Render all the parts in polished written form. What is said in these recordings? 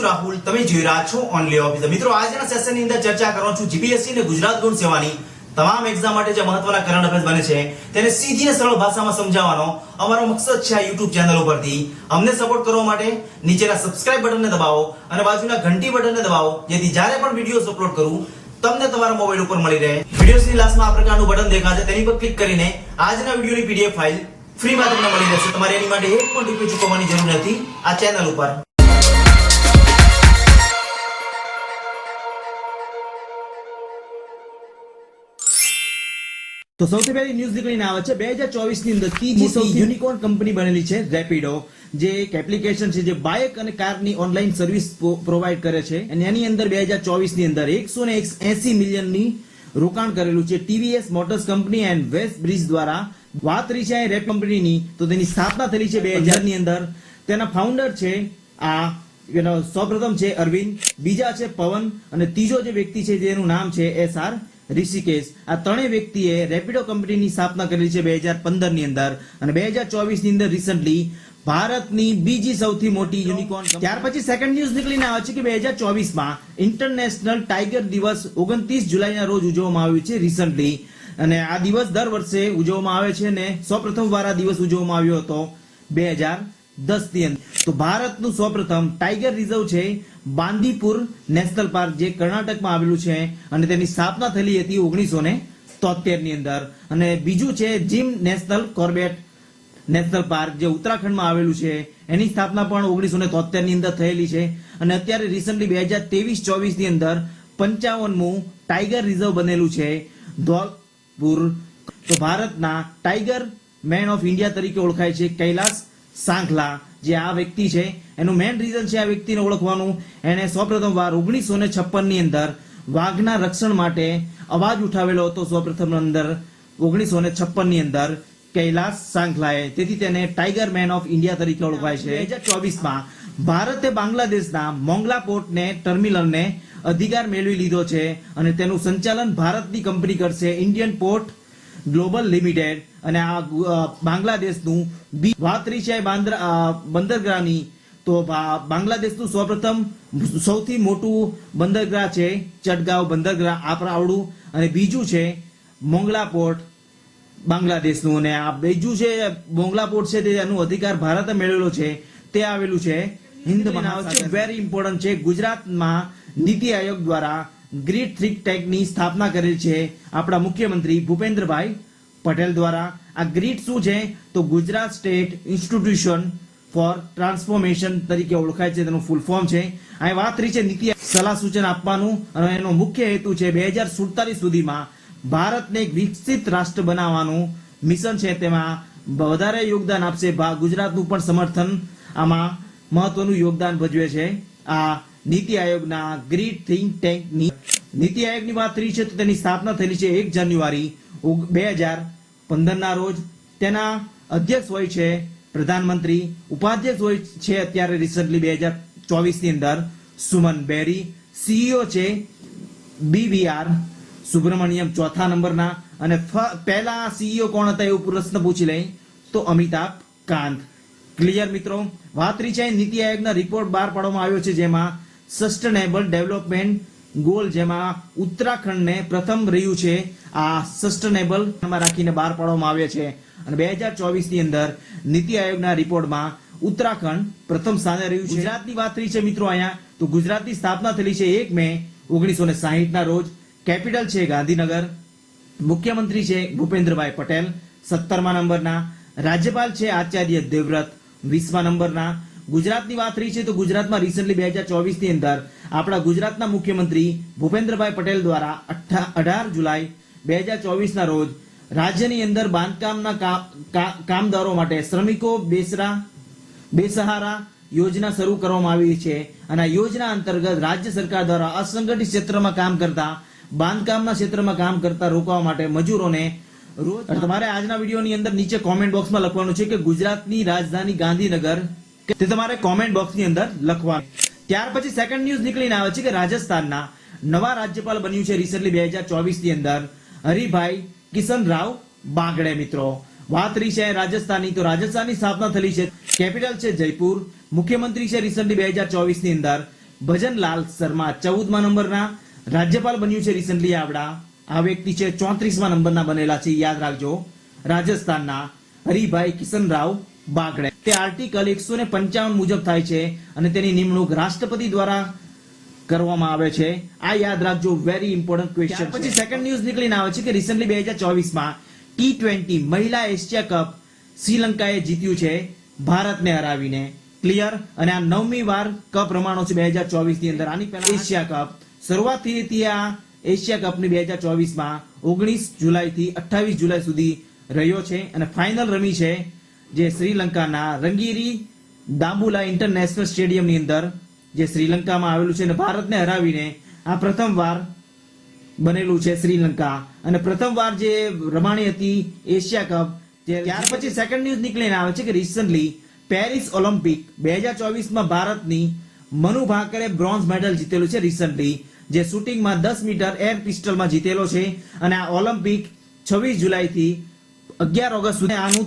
રાહુલ, તમે જોઈ રહ્યા છો ઓનલી ઓફિસર। મિત્રો, આજના સેશનની અંદર ચર્ચા કરવાનો છું જીપીએસસી અને ગુજરાત ગૌણ સેવાની તમામ એક્ઝામ માટે જે મહત્વના કરંટ અફેર્સ બને છે તેને સીધી અને સરળ ભાષામાં સમજાવવાનો અમારો મકસદ છે આ YouTube ચેનલ ઉપરથી। અમને સપોર્ટ કરવા માટે નીચેના સબસ્ક્રાઇબ બટનને દબાવો અને બાજુના ઘંટી બટનને દબાવો, જેથી જ્યારે પણ વિડિયોઝ અપલોડ કરું તમને તમારા મોબાઈલ ઉપર મળી રહે। વિડિયોની લાસ્ટમાં આ પ્રકારનું બટન દેખાશે, તેની પર ક્લિક કરીને આજના વિડિયોની PDF ફાઇલ ફ્રીમાં તમને મળી રહેશે। તમારે એની માટે એક પણ રૂપિયો ચૂકવવાની જરૂર નથી આ ચેનલ ઉપર। તો સૌથી પહેલી ન્યૂઝ નીકળીને આવે છે 2024 ની અંદર ત્રીજી સૌથી યુનિકોર્ન કંપની બનેલી છે રેપિડો, જે એક એપ્લિકેશન છે જે બાઇક અને કારની ઓનલાઈન સર્વિસ પ્રોવાઈડ કરે છે અને એની અંદર 2024 ની અંદર 180 મિલિયનની રોકાણ કરેલું છે ટીવીએસ મોટર્સ કંપની એન્ડ વેસ્ટ બ્રિજ દ્વારા। વાત રહી છે રેપ કંપનીની, તો તેની સ્થાપના થયેલી છે 2000 ની અંદર। તેના ફાઉન્ડર છે સૌપ્રથમ છે અરવિંદ, બીજા છે પવન અને ત્રીજો જે વ્યક્તિ છે જેનું નામ છે SR ઋષિકેશ। આ ત્રણેય વ્યક્તિએ રેપિડો કંપનીની સ્થાપના કરેલી છે 2015 ની અંદર અને 2024 ની અંદર રિસન્ટલી ભારતની બીજી સૌથી મોટી યુનિકોર્ન। ત્યાર પછી સેકન્ડ ન્યૂઝ નીકળીને આવે છે કે 2024 માં ઇન્ટરનેશનલ ટાઈગર દિવસ 29 જુલાઈના રોજ ઉજવવામાં આવ્યું છે રિસન્ટલી, અને આ દિવસ દર વર્ષે ઉજવવામાં આવે છે અને સૌપ્રથમ વાર આ દિવસ ઉજવવામાં આવ્યો હતો 2010 ની અંદર। તો ભારતનું સૌપ્રથમ ટાઈગર રિઝર્વ છે બાંદીપુર નેશનલ પાર્ક, જે કર્ણાટકમાં આવેલું છે અને તેની સ્થાપના થયેલી હતી 1973 ની અંદર। અને બીજું છે gym national Corbett national park, જે ઉત્તરાખંડમાં આવેલું છે, એની સ્થાપના પણ 1973 ની અંદર થયેલી છે અને અત્યારે રિસન્ટલી 2023-24 ની અંદર 55મું ટાઈગર રિઝર્વ બનેલું છે ધોલપુર। તો ભારતના ટાઈગર મેન ઓફ ઇન્ડિયા તરીકે ઓળખાય છે કૈલાશ સાંખલા, જે આ વ્યક્તિ છે એનું મેઇન રીઝન છે આ વ્યક્તિને ઓળખવાનું, એને સૌપ્રથમ વાર 1956 ની અંદર વાઘના રક્ષણ માટે અવાજ ઉઠાવેલો હતો સૌપ્રથમ અંદર 1956 ની અંદર કૈલાશ સાંખલાએ, તેથી તેને ટાઈગર મેન ઓફ ઇન્ડિયા તરીકે ઓળખાય છે। 2024 માં ભારતે બાંગ્લાદેશના મોંગલા પોર્ટને ટર્મિનલને અધિકાર મેળવી લીધો છે અને તેનું સંચાલન ભારતની કંપની કરશે ઇન્ડિયન પોર્ટ ગ્લોબલ લિમિટેડ। અને આ બાંગ્લાદેશનું વાત રહી છે બંદરગાહની, તો બાંગ્લાદેશનું સૌપ્રથમ સૌથી મોટું બંદરગાહ છે ચટગાંવ બંદરગાહ આવડું, અને બીજું છે મોંગલા પોર્ટ બાંગ્લાદેશનું, અને આ બીજું છે મોંગલા પોર્ટ છે તેનો અધિકાર ભારતે મેળવેલો છે, તે આવેલું છે હિન્દ મહાસાગર। વેરી ઇમ્પોર્ટન્ટ છે, ગુજરાતમાં નીતિ આયોગ દ્વારા ગ્રીડ થિંક ટેન્કની સ્થાપના કરેલ છે આપણા મુખ્યમંત્રી ભૂપેન્દ્રભાઈ પટેલ દ્વારા। આ ગ્રીડ શું છે, તો Gujarat state institution for transformation તરીકે ઓળખાય છે, તેનું ફૂલ ફોર્મ છે। આ વાત રહી છે નીતિ સલાહ સૂચન આપવાનું, અને એનો મુખ્ય હેતુ છે 2047 સુધીમાં ભારતને એક વિકસિત રાષ્ટ્ર બનાવવાનું મિશન છે, તેમાં વધારે યોગદાન આપશે। ગુજરાતનું પણ સમર્થન આમાં મહત્વનું યોગદાન ભજવે છે આ નીતિ આયોગના ગ્રીડ થિંક ટેન્કની। નીતિ આયોગની વાત રહી છે તો તેની સ્થાપના થયેલી છે 1 જાન્યુઆરી 2015 ના રોજ। તેના અધ્યક્ષ હોય છે પ્રધાનમંત્રી, ઉપાધ્યક્ષ હોય છે અત્યારે રિસન્ટલી 2024 ની અંદર સુમન બેરી, CEO છે BVR સુબ્રમણ્યમ ચોથા નંબરના, અને પહેલા CEO કોણ હતા એવું પ્રશ્ન પૂછી લઈ તો અમિતાભ કાંત। ક્લિયર મિત્રો? વાત રહી છે નીતિ આયોગના રિપોર્ટ બહાર પાડવામાં આવ્યો છે, જેમાં સસ્ટેનેબલ ડેવલપમેન્ટ ગોલ, જેમાં ઉત્તરાખંડને પ્રથમ રહ્યું છે આ સસ્ટેનેબલ રાખીને બહાર પાડવામાં આવ્યા છે, અને 2024 ની અંદર નીતિ આયોગના રિપોર્ટમાં ઉત્તરાખંડ પ્રથમ સ્થાને રહ્યું છે। ગુજરાતની વાત રહી છે મિત્રો અહીંયા, તો ગુજરાતની સ્થાપના થયેલી છે 1 મે 1960 ના રોજ। કેપિટલ છે ગાંધીનગર, મુખ્યમંત્રી છે ભૂપેન્દ્રભાઈ પટેલ 17મા નંબરના, રાજ્યપાલ છે આચાર્ય દેવવ્રત 20મા નંબરના। ગુજરાતની વાત રહી છે તો ગુજરાતમાં રિસન્ટલી 2024 ની અંદર આપણા ગુજરાતના મુખ્યમંત્રી ભૂપેન્દ્રભાઈ પટેલ દ્વારા 18 જુલાઈ 2024 ના રોજ રાજ્યની અંદર બાંધકામના કામદારો માટે શ્રમિકો બેસહારા યોજના શરૂ કરવામાં આવી છે, અને આ યોજના અંતર્ગત રાજ્ય સરકાર દ્વારા અસંગઠિત ક્ષેત્રમાં કામ કરતા બાંધકામના ક્ષેત્રમાં કામ કરતા રોકવા માટે મજૂરોને રોજ તમારે આજના વિડીયોની અંદર નીચે કોમેન્ટ બોક્સમાં લખવાનું છે કે ગુજરાતની રાજધાની ગાંધીનગર, તે તમારે કોમેન્ટ બોક્સની અંદર લખવાનું। ત્યાર પછી સેકન્ડ ન્યૂઝ નીકળીને આવે છે કે રાજસ્થાનના નવા રાજ્યપાલ બન્યું છે રિસન્ટલી 2024 ની અંદર હરિભાઈ કિશન રાવ બાગડે। મિત્રો, વાત રહી છે રાજસ્થાનની, તો રાજસ્થાનની સ્થાપના થયેલી છે, કેપિટલ છે જયપુર, મુખ્યમંત્રી છે રિસન્ટલી 2024 ની અંદર ભજનલાલ શર્મા 14મા નંબરના રાજ્યપાલ બન્યું છે રિસેન્ટલી. આ વ્યક્તિ છે 34મા નંબરના બનેલા છે, યાદ રાખજો. રાજસ્થાનના હરિભાઈ કિશનરાવ બાગડે. તે આર્ટિકલ 155 મુજબ થાય છે અને તેની નિમણૂક રાષ્ટ્રપતિ દ્વારા કરવામાં આવે છે. આ યાદ રાખજો, વેરી ઇમ્પોર્ટન્ટ ક્વેશ્ચન. પછી સેકન્ડ ન્યૂઝ નીકળીને આવે છે કે રિસેન્ટલી 2024માં T20 મહિલા એશિયા કપ શ્રીલંકાએ જીત્યું છે ભારતને હરાવીને. ક્લિયર. અને આ 9મી વાર કપ રમાણો છે 2024 ની અંદર. આની પહેલા એશિયા કપ શરૂઆત થઈ હતી. આ એશિયા કપની 2024માં 19 જુલાઈથી 28 જુલાઈ સુધી રહ્યો છે અને ફાઇનલ રમી છે જે શ્રીલંકાના રંગીરી દાંબુલા ઇન્ટરનેશનલ સ્ટેડિયમની અંદર, જે શ્રીલંકામાં આવેલું છે, અને ભારતને હરાવીને આ પ્રથમવાર બનેલું છે શ્રીલંકા, અને પ્રથમવાર જે રમાણી હતી એશિયા કપ. ત્યાર પછી સેકન્ડ ન્યૂઝ નીકળીને આવે છે કે રિસન્ટલી પેરિસ ઓલિમ્પિક 2024માં ભારતની મનુ ભાકરે બ્રોન્ઝ મેડલ જીતેલું છે રિસન્ટલી, જે શૂટિંગમાં 10 મીટર એર પિસ્ટલમાં જીતેલો છે. અને આ ઓલિમ્પિક 26 જુલાઈથી 11 ઓગસ્ટ સુધી આનું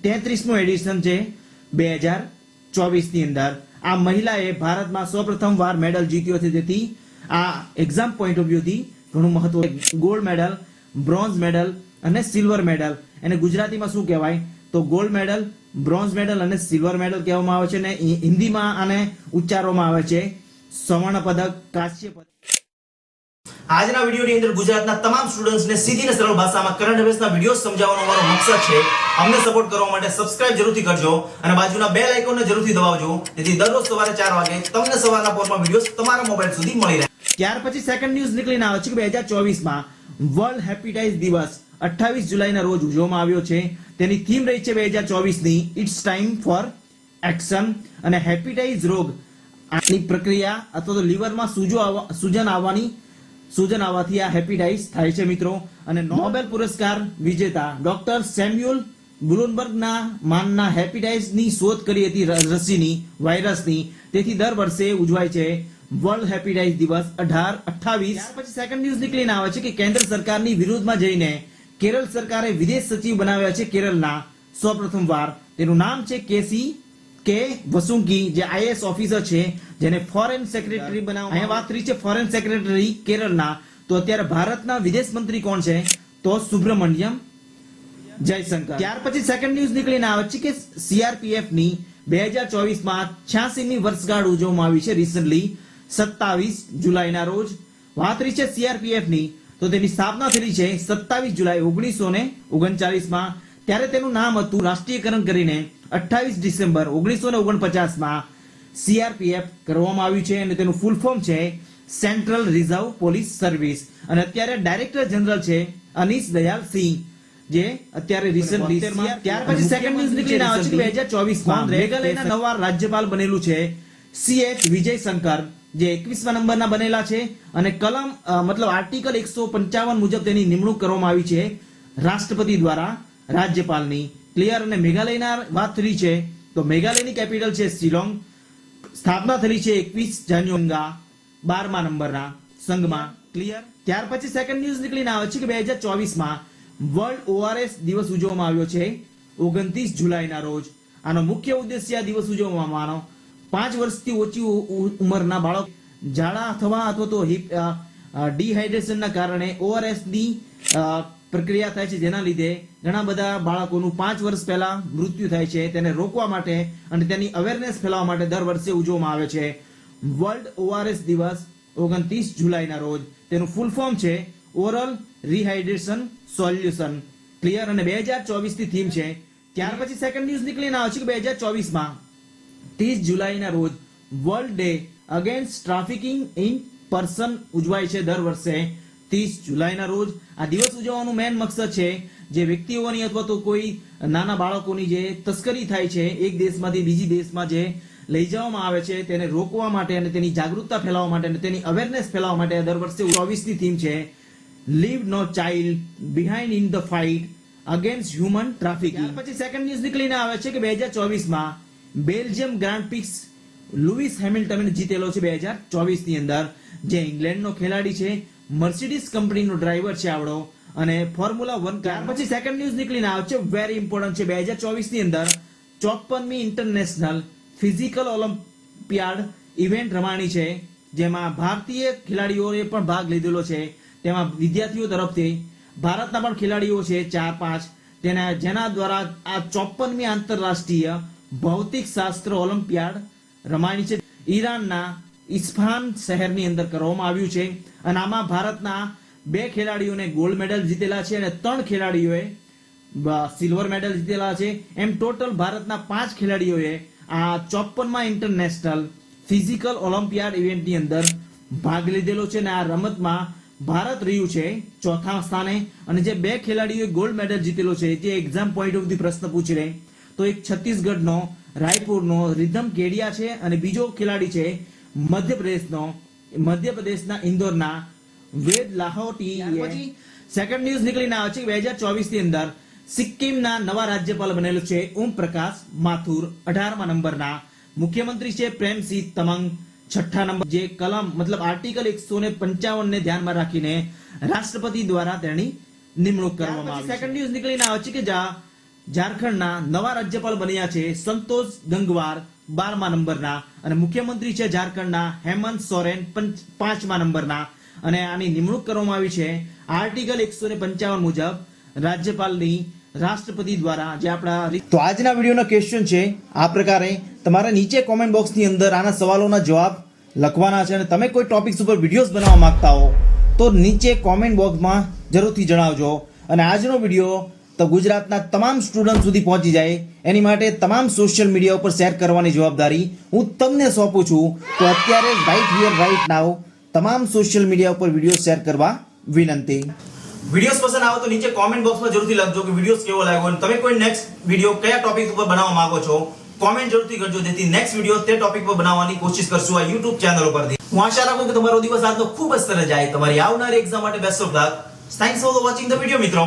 33મું એડિશન છે 2024 ની અંદર. આ મહિલાએ ભારતમાં સૌપ્રથમ વાર મેડલ જીત્યો છે, તેથી આ એક્ઝામ પોઈન્ટ ઓફ વ્યૂથી ઘણું મહત્વ. ગોલ્ડ મેડલ, બ્રોન્ઝ મેડલ અને સિલ્વર મેડલ, એને ગુજરાતીમાં શું કહેવાય તો ગોલ્ડ મેડલ, બ્રોન્ઝ મેડલ અને સિલ્વર મેડલ કહેવામાં આવે છે, અને હિન્દીમાં આને ઉચ્ચારવામાં આવે છે સ્વર્ણ પદક, કાંસ્ય પદક. આજના વિડીયોની અંદર ગુજરાતના તમામ સ્ટુડન્ટ્સને સીધી અને સરળ ભાષામાં કરંટ અફેર્સના વિડીયો સમજાવવાનો અમારો મકસદ છે. અમને સપોર્ટ કરવા માટે સબસ્ક્રાઇબ જરૂરથી કરજો અને બાજુના બેલ આઇકોનને જરૂરથી દબાવજો, જેથી દરરોજ સવારે 4 વાગે તમને સવારના પોરમાં વિડીયોઝ તમારા મોબાઈલ સુધી મળી રહે. ત્યાર પછી સેકન્ડ ન્યૂઝ નીકળીને આવે છે કે 2024માં વર્લ્ડ હેપેટાઇટિસ દિવસ 28 જુલાઈના રોજ ઉજવવામાં આવ્યો છે. તેની થીમ રહી છે 2024ની ઇટ્સ ટાઈમ ફોર એક્શન. અને હેપેટાઇટિસ રોગ આની પ્રક્રિયા અથવા તો લીવરમાં સૂજન આવવાથી આ હેપેટાઇટિસ થાય છે મિત્રો. અને નોબેલ પુરસ્કાર વિજેતા ડોક્ટર સેમ્યુઅલ બ્લુમબર્ગના માનના હેપેટાઇટિસની શોધ કરી હતી રસીની, વાયરસની. તેથી દર વર્ષે ઉજવાય છે વર્લ્ડ હેપેટાઇટિસ દિવસ 18-28. પછી સેકન્ડ ન્યૂઝ નીકળીને આવે છે કે કેન્દ્ર સરકારની વિરુદ્ધમાં જઈને કેરળ સરકારે વિદેશ સચિવ બનાવ્યા છે કેરળના સૌપ્રથમ વાર. તેનું નામ છે કે વસુંકી, જે આઈએએસ ઓફિસર છે, જેને ફોરેન સેક્રેટરી બનાવવામાં. અહીંયા વાત કરી છે ફોરેન સેક્રેટરી કેરળના. તો અત્યારે ભારતના વિદેશ મંત્રી કોણ છે તો સુબ્રમણ્યમ જયશંકર. ત્યાર પછી સેકન્ડ ન્યૂઝ નીકળીને આવે છે કે સીઆરપીએફ ની 2024માં 86મી વર્ષગાંઠ ઉજવવામાં આવી છે રિસન્ટલી 27 જુલાઈના રોજ. વાત કરી છે સીઆરપીએફ ની, તો તેની સ્થાપના થઈ છે 27 જુલાઈ 1939માં. ત્યારે તેનું નામ હતું રાષ્ટ્રીયકરણ કરીને 28 ડિસેમ્બર 1949માં સીઆરપીએફ કરવામાં આવ્યું છે, અને તેનું ફૂલ ફોર્મ છે સેન્ટ્રલ રિઝર્વ પોલીસ સર્વિસ. અને અત્યારે ડાયરેક્ટર જનરલ છે અનીશ દયાલ સિંહ, જે અત્યારે રિસન્ટલી. ત્યાર પછી સેકન્ડ ન્યૂઝ નીકળીને આવે છે 2024માં મેઘાલયના નવા રાજ્યપાલ બનેલું છે CH વિજયશંકર, જે 21મા નંબરના બનેલા છે. અને કલમ મતલબ આર્ટિકલ 155 મુજબ તેની નિમણૂક કરવામાં આવી છે રાષ્ટ્રપતિ દ્વારા રાજ્યપાલની. ક્લિયર. અને મેઘાલયના વાત થઈ છે તો મેઘાલયની કેપિટલ છે શિલોંગ. સ્થાપના થઈ છે 21 જાન્યુઆરી 12મા નંબરના સંઘમાં. ક્લિયર. ત્યાર પછી સેકન્ડ ન્યૂઝ નીકળીને આવે છે કે 2024માં વર્લ્ડ ORS દિવસ ઉજવવામાં આવ્યો છે 29 જુલાઈના રોજ. આનો મુખ્ય ઉદ્દેશ્ય આ દિવસ ઉજવવાનો 5 વર્ષથી ઓછી ઉંમરના બાળકો ઝાડા અથવા તો ડિહાઇડ્રેશનના કારણે ORS ની પ્રક્રિયા થાય છે, જેના લીધે ઘણા બધા બાળકોનું 5 વર્ષ પહેલા મૃત્યુ થાય છે. તેને રોકવા માટે અને તેની અવેરનેસ ફેલાવવા માટે દર વર્ષે ઉજવવામાં આવે છે વર્લ્ડ ORS દિવસ 29 જુલાઈના રોજ. તેનું ફૂલ ફોર્મ છે ઓરલ રિહાઇડ્રેશન સોલ્યુશન. ક્લિયર. અને 2024 ની થીમ છે. ત્યાર પછી સેકન્ડ ન્યૂઝ નીકળીને આવે છે કે 2024માં 30 જુલાઈના રોજ world day against trafficking in person ઉજવાય છે દર વર્ષે 30 જુલાઈના રોજ. આ દિવસ ઉજવવાનું મેન મકસદ છે જે વ્યક્તિઓની અથવા તો કોઈ નાના બાળકોની જે તસ્કરી થાય છે એક દેશમાંથી બીજી દેશમાં જે લઈ જવામાં આવે છે, તેને રોકવા માટે અને તેની જાગૃતતા ફેલાવવા માટે અને તેની અવેરનેસ ફેલાવવા માટે દર વર્ષે 24 ની થીમ છે leave no child behind in the fight against human trafficking. પછી સેકન્ડ ન્યૂઝ નીકળીને આવે છે કે 2024માં બેલ્જિયમ ગ્રાન્ડ પ્રિક્સ લુઈસ હેમિલ્ટને જીતેલો છે 2024 ની અંદર, જે ઇંગ્લેન્ડનો ખેલાડી છે, મર્સિડીઝ કંપનીનો ડ્રાઈવર છે આવડો, અને ફોર્મ્યુલા 1 કાર. પછી સેકન્ડ ન્યૂઝ નીકળીને આવે છે વેરી ઇમ્પોર્ટન્ટ છે 2024 ની અંદર 54મી ઇન્ટરનેશનલ ફિઝિકલ ઓલિમ્પિયાડ ઇવેન્ટ રમાણી છે જેમાં ભારતીય ખેલાડીઓએ પણ ભાગ લીધેલો છે. તેમાં વિદ્યાર્થીઓ તરફથી ભારતના પણ ખેલાડીઓ છે 4-5 જેના દ્વારા આ 54મી આંતરરાષ્ટ્રીય ભૌતિક શાસ્ત્ર ઓલિમ્પિયાડ રમાણી છે. ઈરાનના ઇસ્ફહાન શહેરની અંદર કરવામાં આવ્યું છે અને આમાં ભારતના 2 ખેલાડીઓને ગોલ્ડ મેડલ જીતેલા છે અને 3 ખેલાડીઓએ સિલ્વર મેડલ જીતેલા છે. એમ ટોટલ ભારતના 5 ખેલાડીઓએ આ 54મા ઇન્ટરનેશનલ ફિઝિકલ ઓલિમ્પિયાડ ઇવેન્ટની અંદર ભાગ લીધેલો છે અને આ રમતમાં ભારત રહ્યું છે 4થા સ્થાને. અને જે 2 ખેલાડીઓએ ગોલ્ડ મેડલ જીતેલો છે જે એક્ઝામ પોઈન્ટ ઓફ ધી પ્રશ્ન પૂછી રહે તો એક છત્તીસગઢનો રાયપુરનો રિધમ કેડિયા છે અને બીજો ખેલાડી છે મધ્યપ્રદેશના ઇન્દોરના વેદ લાહોટી. સેકન્ડ ન્યૂઝ નીકળીને આવે છે 2024 ની અંદર સિક્કિમના નવા રાજ્યપાલ બનેલો છે ઓમ પ્રકાશ માથુર 18મા નંબરના. મુખ્યમંત્રી છે પ્રેમસિંહ તમંગ 6ઠ્ઠા નંબર. જે કલમ મતલબ આર્ટિકલ 155 ને ધ્યાનમાં રાખીને રાષ્ટ્રપતિ દ્વારા તેની નિમણૂક કરવામાં આવી. સેકન્ડ ન્યૂઝ નીકળીને આવે છે કે ઝારખંડના નવા રાજ્યપાલ બન્યા છે સંતોષ ગંગવાર 12મા નંબરના અને મુખ્યમંત્રી છે ઝારખંડના હેમંત સોરેન 5મા નંબરના. અને આની નિમણૂક કરવામાં આવી છે આર્ટિકલ 155 મુજબ રાજ્યપાલની રાષ્ટ્રપતિ દ્વારા. જે આપણા તો આજના વિડીયોનો ક્વેશ્ચન છે આ પ્રકારે. તમારે નીચે કોમેન્ટ બોક્સની અંદર આના સવાલોના જવાબ લખવાના છે અને તમે કોઈ ટોપિક્સ ઉપર વિડીયોઝ બનાવવા માંગતા હો તો નીચે કોમેન્ટ બોક્સમાં જરૂરથી જણાવજો. અને આજનો વિડીયો તો ગુજરાતના તમામ સ્ટુડન્ટ સુધી પહોંચી જાય એની માટે તમામ સોશિયલ મીડિયા ઉપર શેર કરવાની જવાબદારી હું તમને સોંપું છું. તો અત્યારે રાઈટ હિયર રાઈટ નાઉ તમામ સોશિયલ મીડિયા ઉપર વિડીયો શેર કરવા વિનંતી. વિડીયોસ પસંદ આવે તો નીચે કોમેન્ટ બોક્સમાં જરૂરથી લખજો કે વિડીયોસ કેવો લાગ્યો અને તમે કોઈ નેક્સ્ટ વિડીયો કયા ટોપિક ઉપર બનાવવા માંગો છો કોમેન્ટ જરૂરથી કરજો જેથી નેક્સ્ટ વિડીયો તે ટોપિક પર બનાવવાની કોશિશ કરશું આ YouTube ચેનલ ઉપરથી. હું આશા રાખું કે તમારો દિવસ આજનો ખૂબ જ સરસ જાય. તમારી આવનારી એક્ઝામ માટે best of luck. Thanks for watching the video મિત્રો.